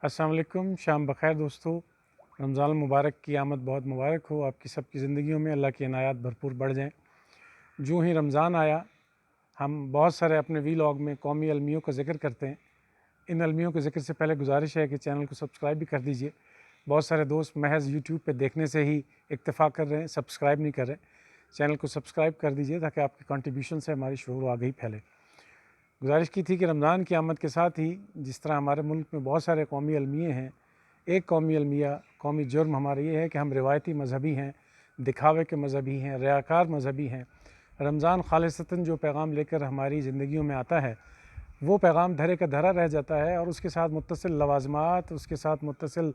السلام علیکم، شام بخیر دوستو۔ رمضان المبارک کی آمد بہت مبارک ہو، آپ کی سب کی زندگیوں میں اللہ کی عنایات بھرپور بڑھ جائیں۔ جو ہی رمضان آیا ہم بہت سارے اپنے ویلاگ میں قومی المیوں کا ذکر کرتے ہیں۔ ان المیوں کے ذکر سے پہلے گزارش ہے کہ چینل کو سبسکرائب بھی کر دیجئے۔ بہت سارے دوست محض یوٹیوب پہ دیکھنے سے ہی اکتفا کر رہے ہیں، سبسکرائب نہیں کر رہے۔ چینل کو سبسکرائب کر دیجئے تاکہ آپ کی کنٹریبیوشن سے ہماری شعور و آگہی پھیلے۔ گزارش کی تھی کہ رمضان کی آمد کے ساتھ ہی جس طرح ہمارے ملک میں بہت سارے قومی المیے ہیں، ایک قومی المیہ، قومی جرم ہمارا یہ ہے کہ ہم روایتی مذہبی ہیں، دکھاوے کے مذہبی ہیں، ریاکار مذہبی ہیں۔ رمضان خالصتاً جو پیغام لے کر ہماری زندگیوں میں آتا ہے وہ پیغام دھرے کا دھرا رہ جاتا ہے، اور اس کے ساتھ متصل لوازمات، اس کے ساتھ متصل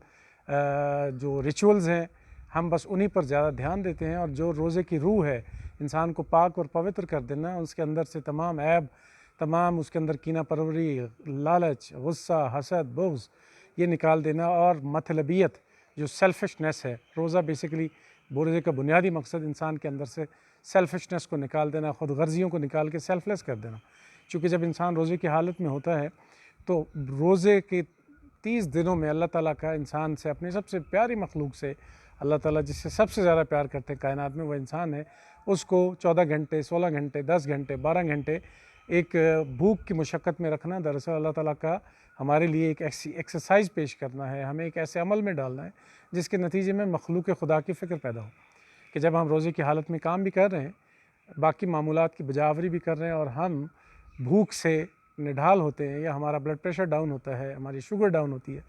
جو ریچولز ہیں، ہم بس انہی پر زیادہ دھیان دیتے ہیں۔ اور جو روزے کی روح ہے، انسان کو پاک اور پوتر کر دینا، اس کے اندر سے تمام عیب، تمام اس کے اندر کینہ پروری، لالچ، غصہ، حسد، بغض، یہ نکال دینا، اور مطلبیت جو سیلفشنس ہے۔ روزہ بیسیکلی روزے کا بنیادی مقصد انسان کے اندر سے سیلفشنس کو نکال دینا، خود غرضیوں کو نکال کے سیلف لیس کر دینا۔ چونکہ جب انسان روزے کی حالت میں ہوتا ہے تو روزے کے 30 دنوں میں اللہ تعالیٰ کا انسان سے، اپنی سب سے پیاری مخلوق سے، اللہ تعالیٰ جس سے سب سے زیادہ پیار کرتے ہیں کائنات میں وہ انسان ہے، اس کو 14 گھنٹے، 16 گھنٹے، 10 گھنٹے، 12 گھنٹے ایک بھوک کی مشقت میں رکھنا دراصل اللہ تعالیٰ کا ہمارے لیے ایک ایکسرسائز پیش کرنا ہے، ہمیں ایک ایسے عمل میں ڈالنا ہے جس کے نتیجے میں مخلوق خدا کی فکر پیدا ہو کہ جب ہم روزے کی حالت میں کام بھی کر رہے ہیں، باقی معمولات کی بجاوری بھی کر رہے ہیں، اور ہم بھوک سے نڈھال ہوتے ہیں، یا ہمارا بلڈ پریشر ڈاؤن ہوتا ہے، ہماری شوگر ڈاؤن ہوتی ہے،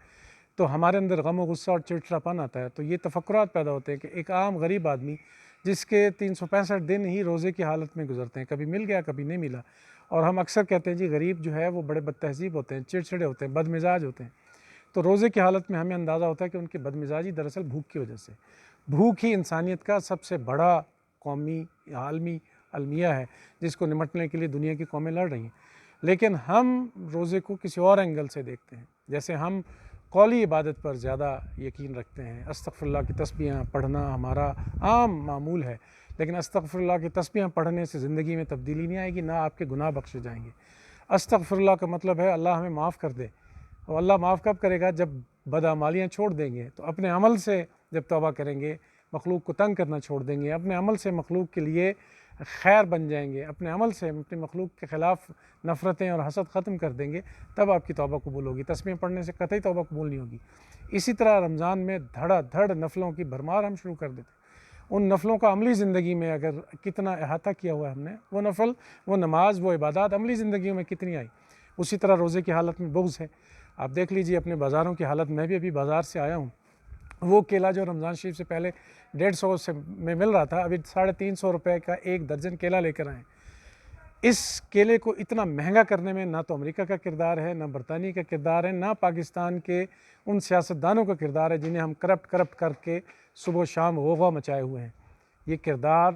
تو ہمارے اندر غم و غصہ اور چڑچڑاپن آتا ہے۔ تو یہ تفکرات پیدا ہوتے ہیں کہ ایک عام غریب آدمی جس کے 365 دن ہی روزے کی حالت میں گزرتے ہیں، کبھی مل گیا کبھی نہیں ملا، اور ہم اکثر کہتے ہیں جی غریب جو ہے وہ بڑے بد تہذیب ہوتے ہیں، چڑچڑے ہوتے ہیں، بد مزاج ہوتے ہیں۔ تو روزے کی حالت میں ہمیں اندازہ ہوتا ہے کہ ان کی بد مزاجی دراصل بھوک کی وجہ سے۔ بھوک ہی انسانیت کا سب سے بڑا قومی عالمی المیہ ہے جس کو نمٹنے کے لیے دنیا کی قومیں لڑ رہی ہیں۔ لیکن ہم روزے کو کسی اور اینگل سے دیکھتے ہیں، جیسے ہم قولی عبادت پر زیادہ یقین رکھتے ہیں۔ استغفر اللہ کی تسبیحاں پڑھنا ہمارا عام معمول ہے، لیکن استغفر اللہ کی تسبیحاں پڑھنے سے زندگی میں تبدیلی نہیں آئے گی، نہ آپ کے گناہ بخشے جائیں گے۔ استغفر اللہ کا مطلب ہے اللہ ہمیں معاف کر دے، اور اللہ معاف کب کرے گا؟ جب بدعمالیاں چھوڑ دیں گے۔ تو اپنے عمل سے جب توبہ کریں گے، مخلوق کو تنگ کرنا چھوڑ دیں گے، اپنے عمل سے مخلوق کے لیے خیر بن جائیں گے، اپنے عمل سے اپنے مخلوق کے خلاف نفرتیں اور حسد ختم کر دیں گے، تب آپ کی توبہ قبول ہوگی۔ تسبیح پڑھنے سے قطعی توبہ قبول نہیں ہوگی۔ اسی طرح رمضان میں دھڑا دھڑ نفلوں کی بھرمار ہم شروع کر دیتے ہیں۔ ان نفلوں کا عملی زندگی میں اگر کتنا احاطہ کیا ہوا ہے ہم نے، وہ نفل، وہ نماز، وہ عبادات عملی زندگیوں میں کتنی آئی۔ اسی طرح روزے کی حالت میں بغض ہے۔ آپ دیکھ لیجئے اپنے بازاروں کی حالت، میں بھی ابھی بازار سے آیا ہوں، وہ کیلا جو رمضان شریف سے پہلے 150 سے میں مل رہا تھا، ابھی 350 روپے کا ایک درجن کیلا لے کر آئے۔ اس کیلے کو اتنا مہنگا کرنے میں نہ تو امریکہ کا کردار ہے، نہ برطانیہ کا کردار ہے، نہ پاکستان کے ان سیاستدانوں کا کردار ہے جنہیں ہم کرپٹ کر کے صبح و شام غوغا مچائے ہوئے ہیں۔ یہ کردار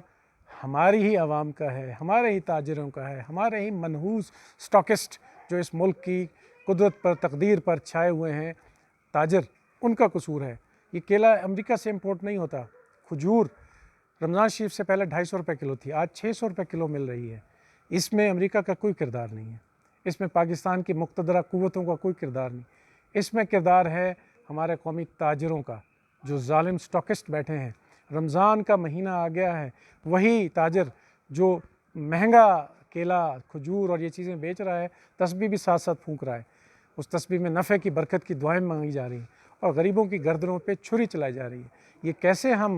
ہماری ہی عوام کا ہے، ہمارے ہی تاجروں کا ہے، ہمارے ہی منحوس سٹاکسٹ جو اس ملک کی قدرت پر، تقدیر پر چھائے ہوئے ہیں تاجر، ان کا قصور ہے۔ یہ کیلا امریکہ سے امپورٹ نہیں ہوتا۔ کھجور رمضان شریف سے پہلے 250 روپے کلو تھی، آج 600 روپے کلو مل رہی ہے۔ اس میں امریکہ کا کوئی کردار نہیں ہے، اس میں پاکستان کی مقتدرہ قوتوں کا کوئی کردار نہیں، اس میں کردار ہے ہمارے قومی تاجروں کا، جو ظالم سٹاکسٹ بیٹھے ہیں۔ رمضان کا مہینہ آ گیا ہے، وہی تاجر جو مہنگا کیلا، کھجور اور یہ چیزیں بیچ رہا ہے، تسبیح بھی ساتھ ساتھ پھونک رہا ہے۔ اس تسبیح میں نفع کی برکت کی دعائیں مانگی جا رہی ہیں، اور غریبوں کی گردنوں پہ چھری چلائی جا رہی ہے۔ یہ کیسے ہم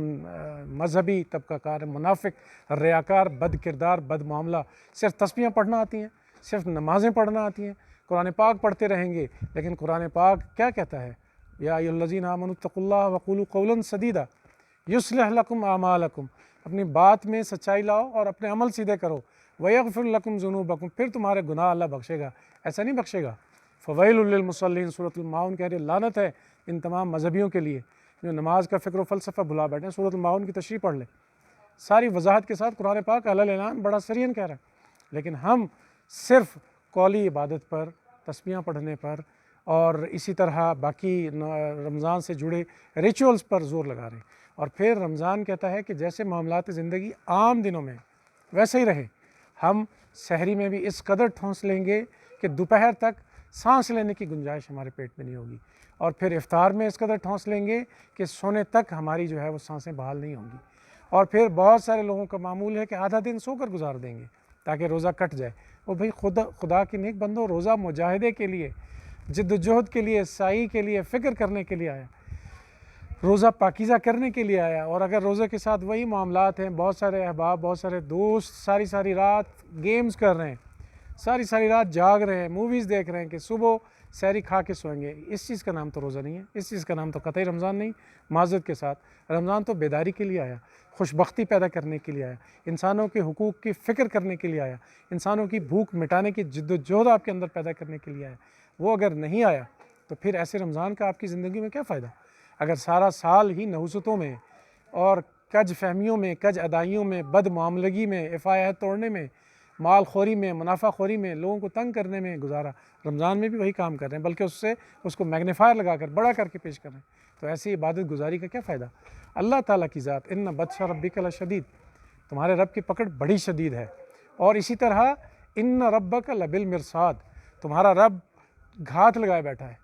مذہبی طبقہ کار، منافق، ریاکار، بد کردار، بد معاملہ، صرف تسبیحاں پڑھنا آتی ہیں، صرف نمازیں پڑھنا آتی ہیں، قرآن پاک پڑھتے رہیں گے، لیکن قرآن پاک کیا کہتا ہے؟ یا ایھا الذین آمنوا اتقوا اللہ وقولوا قولا سدیدا یصلح لکم اعمالکم، اپنی بات میں سچائی لاؤ اور اپنے عمل سیدھے کرو، ویغفر لکم ذنوبکم، پھر تمہارے گناہ اللہ بخشے گا۔ ایسا نہیں بخشے گا۔ فویل للمصلین، سورۃ الماؤن کہہ رہے لعنت ہے ان تمام مذہبیوں کے لیے جو نماز کا فکر و فلسفہ بھلا بیٹھے ہیں۔ سورۃ الماؤن کی تشریح پڑھ لیں، ساری وضاحت کے ساتھ قرآن پاک علی الاعلان بڑا سرین کہہ رہا ہے، لیکن ہم صرف قولی عبادت پر، تسبیحاں پڑھنے پر، اور اسی طرح باقی رمضان سے جڑے ریچولز پر زور لگا رہے ہیں۔ اور پھر رمضان کہتا ہے کہ جیسے معاملات زندگی عام دنوں میں ویسے ہی رہے، ہم سحری میں بھی اس قدر ٹھونس لیں گے کہ دوپہر تک سانس لینے کی گنجائش ہمارے پیٹ میں نہیں ہوگی، اور پھر افطار میں اس قدر ٹھونس لیں گے کہ سونے تک ہماری جو ہے وہ سانسیں بحال نہیں ہوں گی، اور پھر بہت سارے لوگوں کا معمول ہے کہ آدھا دن سو کر گزار دیں گے تاکہ روزہ کٹ جائے۔ وہ بھئی خدا کے نیک بندو، روزہ مجاہدے کے لیے، جد و جہد کے لیے، سعی کے لیے، فکر کرنے کے لیے آیا، روزہ پاکیزہ کرنے کے لیے آیا، اور اگر روزے کے ساتھ وہی معاملات ہیں، بہت سارے احباب، بہت سارے دوست ساری رات گیمز کر رہے ہیں، ساری رات جاگ رہے ہیں، موویز دیکھ رہے ہیں کہ صبح سحری کھا کے سوئیں گے، اس چیز کا نام تو روزہ نہیں ہے، اس چیز کا نام تو قطعی رمضان نہیں۔ معذرت کے ساتھ رمضان تو بیداری کے لیے آیا، خوش بختی پیدا کرنے کے لیے آیا، انسانوں کے حقوق کی فکر کرنے کے لیے آیا، انسانوں کی بھوک مٹانے کی جد و جہد آپ کے اندر پیدا کرنے کے لیے آیا۔ وہ اگر نہیں آیا تو پھر ایسے رمضان کا آپ کی زندگی میں کیا فائدہ؟ اگر سارا سال ہی نحوستوں میں اور کج فہمیوں میں، کج ادائیوں میں، بد معاملگی میں، عہد توڑنے میں، مال خوری میں، منافع خوری میں، لوگوں کو تنگ کرنے میں گزارا، رمضان میں بھی وہی کام کر رہے ہیں، بلکہ اس کو میگنیفائر لگا کر بڑا کر کے پیش کر رہے ہیں، تو ایسی عبادت گزاری کا کیا فائدہ؟ اللہ تعالیٰ کی ذات ان بطش ربک لشدید، تمہارے رب کی پکڑ بڑی شدید ہے، اور اسی طرح ان ربک لبالمرصاد، تمہارا رب گھات لگائے بیٹھا ہے۔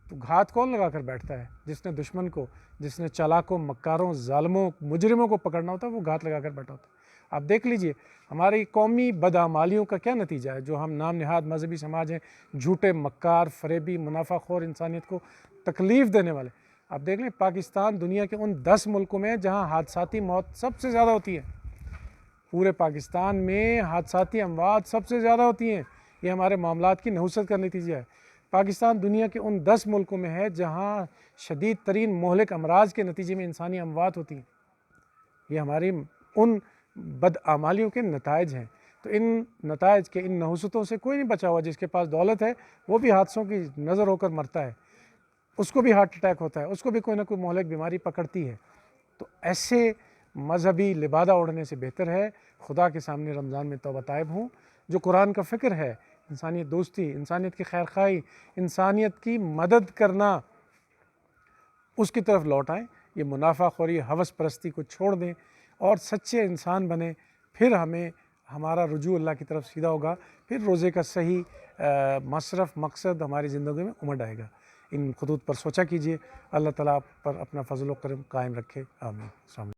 تو گھات کون لگا کر بیٹھتا ہے؟ جس نے دشمن کو، جس نے چالاکوں، مکاروں، ظالموں، مجرموں کو پکڑنا ہوتا ہے، وہ گھات لگا کر بیٹھا ہوتا ہے۔ آپ دیکھ لیجئے ہماری قومی بدعمالیوں کا کیا نتیجہ ہے، جو ہم نام نہاد مذہبی سماج ہیں، جھوٹے، مکار، فریبی، منافع خور، انسانیت کو تکلیف دینے والے۔ آپ دیکھ لیں پاکستان دنیا کے ان 10 ملکوں میں جہاں حادثاتی موت سب سے زیادہ ہوتی ہے، پورے پاکستان میں حادثاتی اموات سب سے زیادہ ہوتی ہیں، یہ ہمارے معاملات کی نحوست کا نتیجہ ہے۔ پاکستان دنیا کے ان 10 ملکوں میں ہے جہاں شدید ترین مہلک امراض کے نتیجے میں انسانی اموات ہوتی ہیں، یہ ہماری ان بدعمالیوں کے نتائج ہیں۔ تو ان نتائج کے، ان نحوستوں سے کوئی نہیں بچا ہوا۔ جس کے پاس دولت ہے وہ بھی حادثوں کی نظر ہو کر مرتا ہے، اس کو بھی ہارٹ اٹیک ہوتا ہے، اس کو بھی کوئی نہ کوئی مہلک بیماری پکڑتی ہے۔ تو ایسے مذہبی لبادہ اڑنے سے بہتر ہے خدا کے سامنے رمضان میں توبہ طائب ہوں، جو قرآن کا فکر ہے، انسانیت دوستی، انسانیت کی خیر خواہی، انسانیت کی مدد کرنا، اس کی طرف لوٹ آئیں، یہ منافع خوری، ہوس پرستی کو چھوڑ دیں اور سچے انسان بنیں، پھر ہمارا رجوع اللہ کی طرف سیدھا ہوگا، پھر روزے کا صحیح مصرف، مقصد ہماری زندگی میں امڈ آئے گا۔ ان خطوط پر سوچا کیجئے، اللہ تعالیٰ پر اپنا فضل و کرم قائم رکھے، آمین۔ السلام علیکم۔